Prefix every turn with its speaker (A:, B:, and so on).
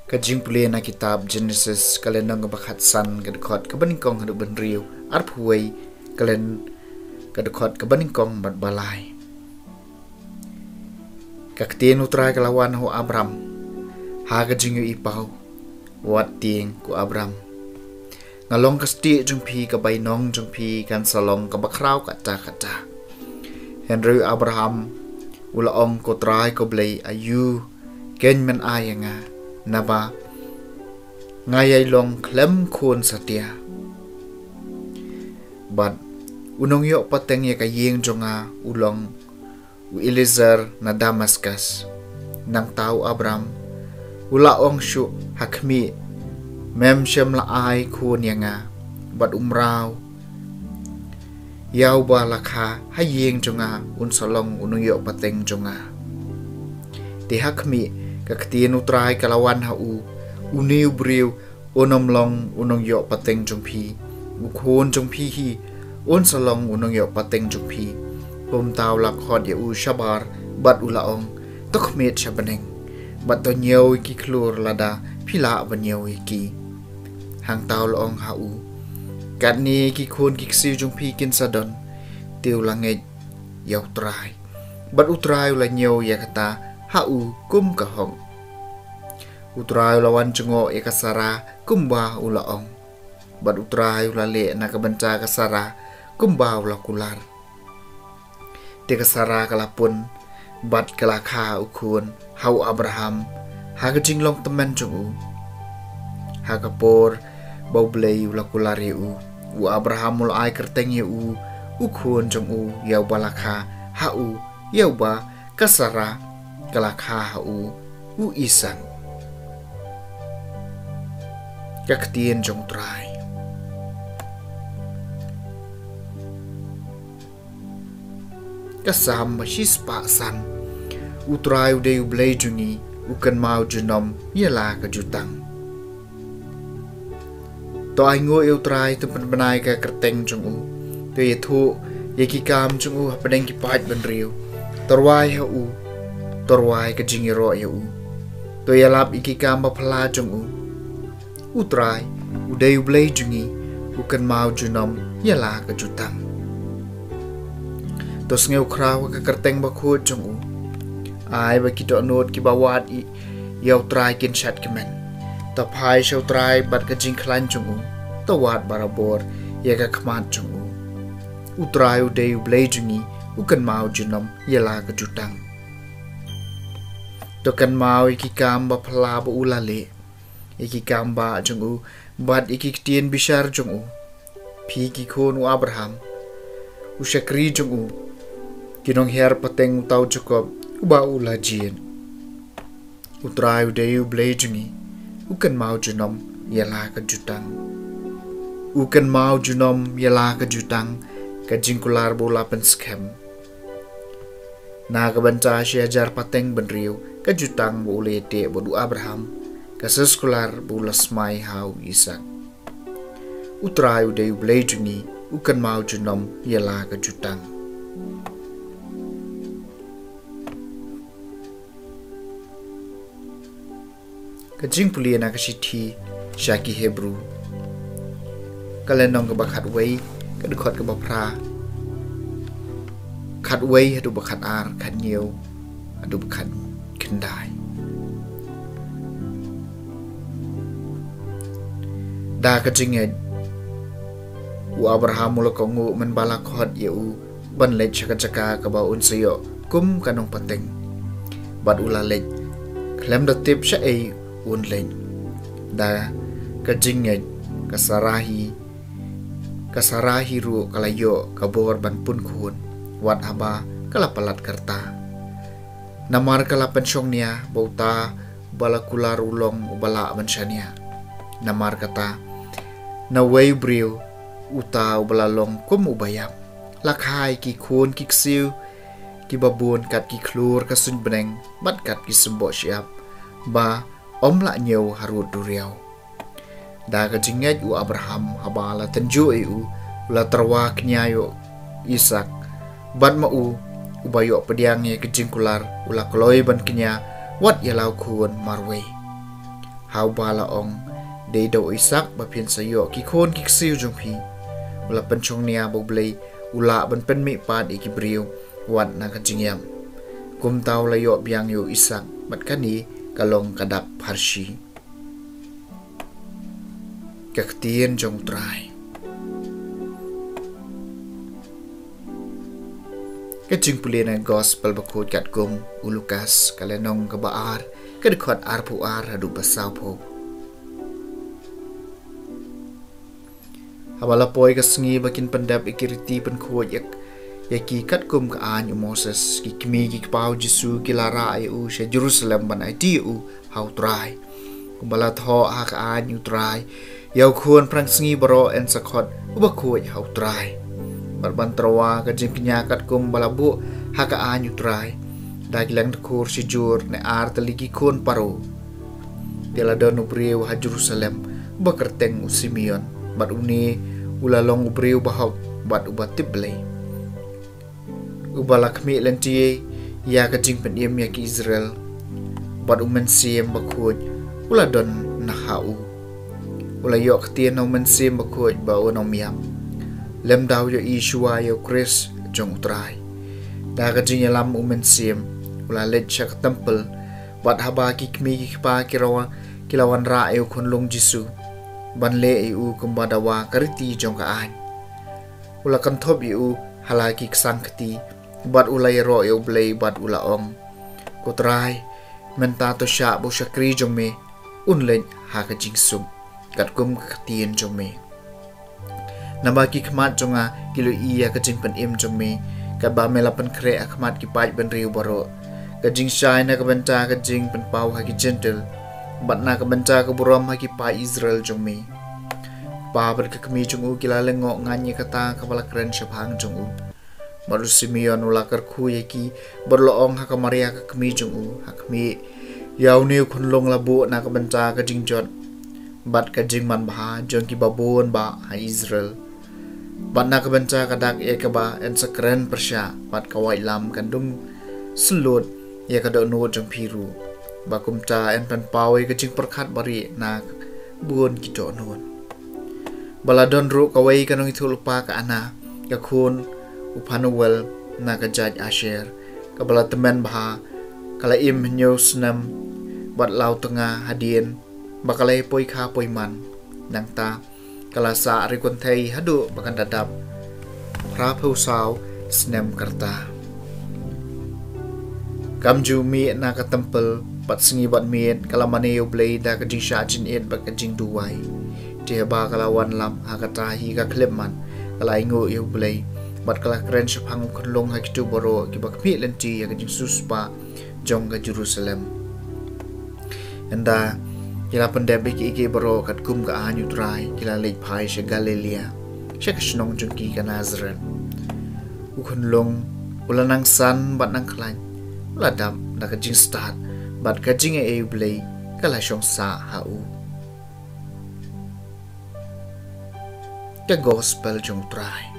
A: Kajing puli na kitab Genesis kalen nang bakhat san kadkot kabaningkong hadu benriu arpuai kalen kadkot kabaningkong bat balai. Kaktin utrai kalawan ho Abram ha kajing yu ipau wat tieng ku Abram ngalong kasti jungpi kabainong jungpi kan salong kabakrau kata Henry Abraham ulaong ko try ko blay ayu ken men ayanga naba ngayay long klem kun satia but unong yo pateng ya kayeng jonga ulong u Eliezer na Damascus nang tau Abram ulaong shu hakmi mem shem la ai kun yanga but umrau yaw ba lakha hayeng jonga un salong unong yo pateng jonga ti hakmi kaktin utrai kalawan hau uniu briu onom long unong yo pateng jongpi ukhon jongpi hi on salong unong yo pateng jongpi pom taw lakhot ya u shabar bat ulaong tokmet shabaneng bat to nyeu ki klur lada phila banyeu ki hang taw long hau kat ni ki khon ki si jongpi kin sadon tiu langet yaw trai bat utrai la nyeu ya kata hau kum kahong utrai lawan cengo ya kasara kumba ulaong bat utrai ulale na kabanca kasara kumba ula kular te kasara kalapun bat kalakha ukun hau Abraham ha kajing long teman jungu ha kapor bau blei ula kular yu u Abraham ul ai kerteng yu ukun jungu yau balakha hau yau ba kasara kalakha hau u Isak kaktien jong trai kasam basis pa san utrai ude ublei jungi ukan mau junom yela kajutang to ai ngo utrai tempat benai ka kerteng jong u to yethu yekikam jong u padeng ki pat benriu torwai hu torwai ka jingiro yu to yalap ikikam ba phala jong u utrai udai ublei jungi ukan mau junom yela kajutang to ngeu kraw ka kerteng ba khut jong u ai ba kito not ki bawat i yau trai kin chat kemen to phai shau trai bat ka jing khlan jong u to wat barabor ye ka khmat jong u utrai udai ublei jungi ukan mau junom yela kajutang to kan mau ikikam ba phala ba ulale ikikam ba jong u bat ikiktien bishar jong u phi ki khon u Abraham u shakri jong u kinong her pateng tau Jacob uba ula jien utrai udeu blei jungi ukan mau junom yela ka jutang ukan mau junom yela ka jutang ka jingkular bola pen scam na ka banca syajar pateng benriu ka jutang bole te bodu Abraham ka seskular bola smai hau Isak utrai udeu blei jungi ukan mau junom yela ka jutang kajing puli na kasithi shaki Hebrew kalenong ka bakhat wei kadkhot ka bapra khat wei hadu bakhat ar khat nyeu hadu bakhat kendai da kajing u Abraham mula kongu men bala khot yu ban le chaka ka ba un sayo kum kanong pateng bat ula le klem da tip sha ei un len da kajing kasarahi ru kalayo kabor ban pun khun wat haba kala palat karta namar kala pensyong nia bauta bala kular ulong bala mansyania namar kata na wei briu uta ubalalong kum ubayam lakhai ki khun ki ksiu ki babun kat ki klur ka sun beneng bat kat ki sembo siap ba om la nyeu harut duriau da ka jinget u Abraham habala tenju u la terwa knyayo Isak bat ma u ubayo pediang ye ke jingkular ula kloi ban kenya wat yalau khun marwe hau bala ong de do isak ba pin sayo ki khon ki siu jong phi ula penchong nia bo blei ula ban pen mi pan iki briu wat na ka jingyam kum tau la yo biang yo isak bat kani kalong kadap harshi kaktien jong trai kajing pulina gospel bakut kat kum ulukas kalenong kabaar kadikot arpu ar hadu pasau po habala poi kasengi bakin pendap ikiriti penkuat yaki kat kum ka an Moses ki kimi ki pau Jesu ki lara u she Jerusalem ban ai u hau trai kumbala tho ha ka an u trai yau khon prang sengi baro en sakot ubakhuat hau trai barban trawa ka jing knya kat kum balabu ha ka an u trai dagilang kur si jur ne ar taligi khon paro dela don ubriu ha Jerusalem bakerteng u Simeon bat uni ulalong ubriu bahau bat ubat tiblei ubalak mi lentie ya ka jing pen ya ki Israel bat umen siem bakhut uladon na hau ula yok tien no men siem bakhut ba onom yam lem daw yo Yeshua yo Chris jong trai da ka jing lam umen siem ula let chak temple bat haba ki kmi ki pa kilawan ra yo khon long Jesu ban le u kumbadawa kariti jong ka an ula kan thop u halaki sangkti bat ulai ro yo blei bat ula ong kutrai menta to sha bo shakri jong me unlen ha ka jing sum kat kum ka tien jong me nabaki khmat jonga kilo iya ka jing pen im jong me ka ba mela pen kre akhmat ki pai ben riu baro ka jing shai na ka benta ka jing pen pau ha ki gentle bat na ka benta ka buram ha ki pai Israel jong me pa ber ka kmi jong u kila lengo nganye kata ka bala kren shapang jong u baru Simeon ulakar khu yaki berloong hak Maria ka kmi jong u hak mi yau ne khun long labu na ka benta ka jing jot bat ka jing man bha jong ki babon ba ha Israel bat na ka benta ka dak e ka ba en sakren persha bat ka wai lam kan dung slot ya ka do no jong phiru ba kumta en pan pawe ka jing perkhat bari na buon ki do non baladon ru ka wai kanong ithul pa ka ana ka khun upanuwel na ka jaj asher kabala temen bha kala im news nam bat lau tanga hadien bakalai poi kha poi man nang ta kala sa ri kon thei hadu bakan dadap pra phau saw snem karta kamju mi na ka temple bat singi bat miet kala mane yo blei da ka jing sha jin et ba ka jing duwai te ba kala wan lam ha ka ta hi ka klep man kala ingo yo blei bat kala kren shapang khonlong ha kitu boro ki bak mi lenti ya ka jing suspa jong ka Jerusalem enda kila pendebe ki boro kat kum ka anyu trai kila lek phai she Galilea she kashnong jong ki ka Nazareth u khonlong ulanang san bat nang khlain ladam da ka jing start bat ka jing e blei kala shong sa ha u ka gospel jong trai